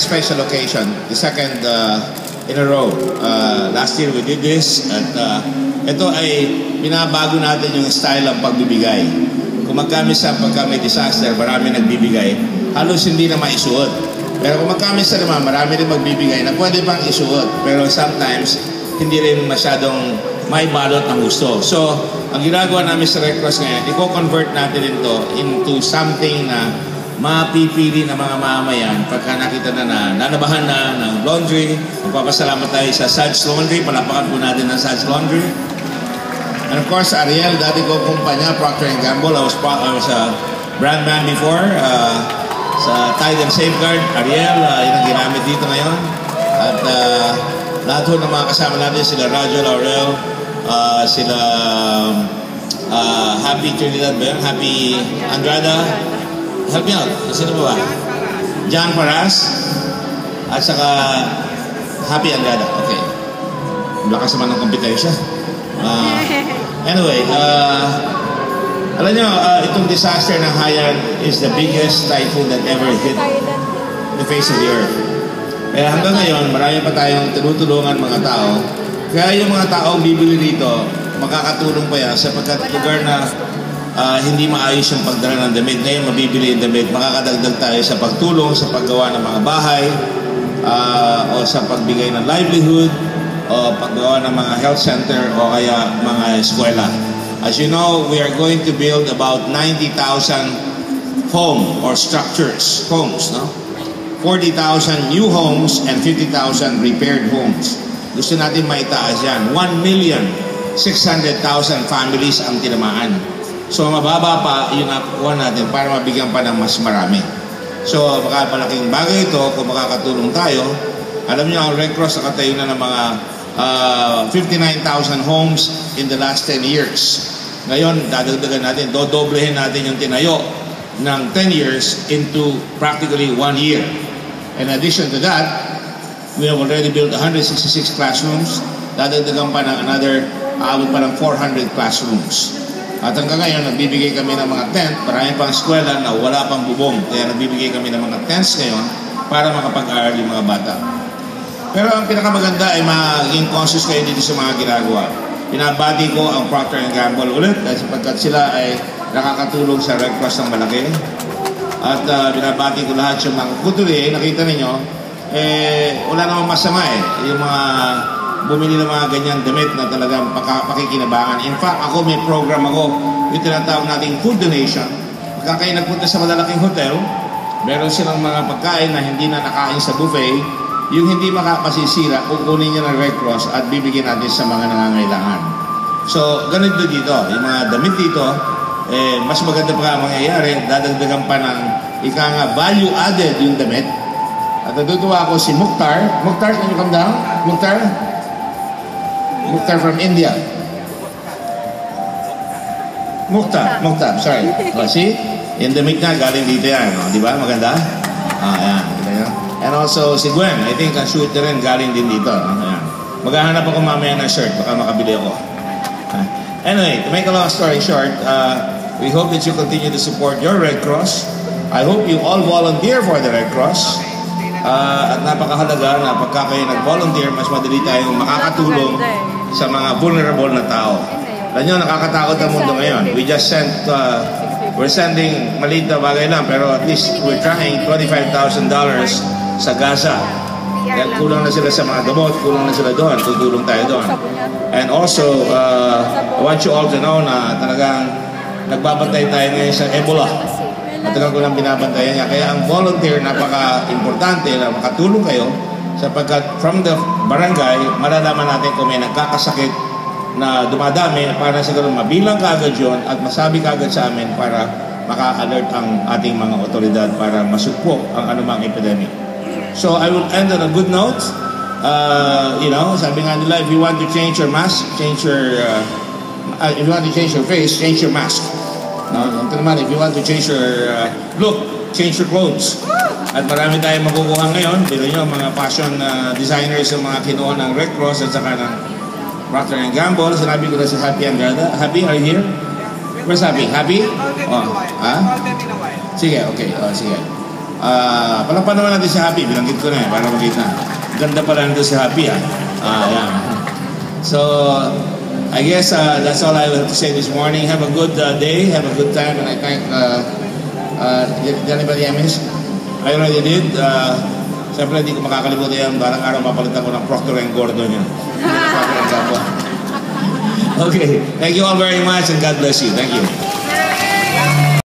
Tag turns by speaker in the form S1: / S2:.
S1: special occasion, the second in a row. Last year we did this at ito ay binabago natin yung style ng pagbibigay. Kung magkamisa pagka may disaster, marami nagbibigay, halos hindi na maisuot. Pero kung magkamisa naman, marami rin magbibigay na pwede pang isuot. Pero sometimes, hindi rin masyadong may balot ng gusto. So, ang ginagawa namin sa Red Cross ngayon, i-convert natin ito into something na mapipili ng mga mamamayan pagka nakita na nalabahan na ng laundry. Magpapasalamat tayo sa Suds Laundry. Palapakan po natin ng Suds Laundry. And of course, Ariel, dati ko kumpanya, Procter & Gamble. I was a brand man before. Sa Tide and Safeguard, Ariel, yun ang ginamit dito ngayon. At lahat ho ng mga kasama natin, sila Rajo Laurel, sila Happy Trinidad, Happy Andrada. Help me out. Sino ba? John Paras. At saka Happy Andrada. Okay. Lakas naman ng kompetensya. Anyway, alam nyo, itong disaster ng Haiyan is the biggest typhoon that ever hit the face of the earth. Kaya hanggang ngayon, marami pa tayong tinutulungan mga tao. Kaya yung mga taong bibili rito, makakatulong pa yan sapagkat lugar na hindi maayos yung pagdala ng damit. Ngayon, mabibili yung damit. Makakadagdag tayo sa pagtulong, sa paggawa ng mga bahay, o sa pagbigay ng livelihood, o paggawa ng mga health center, o kaya mga eskwela. As you know, we are going to build about 90,000 homes or structures, homes, no? 40,000 new homes and 50,000 repaired homes. Gusto natin maitaas yan. 1,600,000 families ang tinamaan. So, mababa pa yung nakukuha natin para mabigyan pa ng mas marami. So, baka malaking bagay ito kung makakatulong tayo. Alam niyo, ang Red Cross nakatayo na ng mga 59,000 homes in the last 10 years. Ngayon, dadagdagan natin, dodoblehin natin yung tinayo ng 10 years into practically 1 year. In addition to that, we have already built 166 classrooms. Dadagdagan pa ng another, aabot pa ng 400 classrooms. At hanggang ngayon, nagbibigay kami ng mga tent. Marami pang eskwela na wala pang bubong. Kaya nagbibigay kami ng mga tents ngayon para makapag-aaral yung mga bata. Pero ang pinakamaganda ay maging conscious kayo dito sa mga ginagawa. Pinabati ko ang Procter & Gamble ulit dahil sapagkat sila ay nakakatulong sa Red Cross ng malaki. At binabati ko lahat yung mga kutuloy, nakita ninyo, wala namang masama yung mga bumili ng mga ganyang damit na talagang pakikinabangan. In fact, ako may program ako, yung tinatawag nating food donation. Pagka kayo nagpunta sa malalaking hotel, meron silang mga pagkain na hindi na nakain sa buffet. Yung hindi makapasisira, kukunin niya ng Red Cross at bibigyan natin sa mga nangangailangan. So, ganito dito. Yung mga damit dito, mas maganda pa ang mangyayari. Dadagdagan pa ng value added yung damit. At natutuwa ako si Mukhtar. Mukhtar, can you come down? Mukhtar? Mukhtar from India. Mukhtar, sorry. See? Yung damit na galing dito yan. Di ba? Maganda? Ayan. Kita nyo? And also, si Gwen, I think ang shoot rin galing din dito. Ayan. Maghahanap ako mamaya ng shirt, baka makabili ako. Anyway, to make a long story short, we hope that you continue to support your Red Cross. I hope you all volunteer for the Red Cross. At napakahalaga na pagka kayo nag-volunteer, mas madali tayong makakatulong sa mga vulnerable na tao. Alam nyo, nakakatakot ang mundo ngayon. We're sending maliit na bagay lang, pero at least we're trying $25,000 sa Gaza. Kaya kulang na sila sa mga gamot, kulang na sila doon, tutulong tayo doon. And also, I want you all to know na talagang nagbabantay tayo ngayon sa Ebola. Matagal ko lang binabantayan niya. Kaya ang volunteer, napaka-importante na makatulong kayo sapagkat from the barangay, malalaman natin kung may nagkakasakit na dumadami para siguro mabilang kaagad yun at masabi kaagad sa amin para maka-alert ang ating mga otoridad para masugpo ang anumang epidemic. So I will end on a good note. Sabi nga nila, if you want to change your mask, if you want to change your face, change your mask. If you want to change your look, change your clothes. At marami tayong makukuha ngayon. Bilo nyo, mga fashion designers yung mga kinuha ng Red Cross at saka ng Procter & Gamble. Sinabi ko na si Happy Andrada. Happy, are you here? Where's Happy? Happy? Oh, ha? Sige, okay. Sige. Palakpan naman natin si Happy. Binanggit ko na para makita. Ganda pala nito si Happy, ah. Yan. So, I guess that's all I have to say this morning. Have a good day. Have a good time. And I thank, did anybody I missed? I already did. Siyempre, hindi ko makakalimutan yan. Barang araw mapalitan ko ng Procter & Gordon yan. Okay. Thank you all very much and God bless you. Thank you.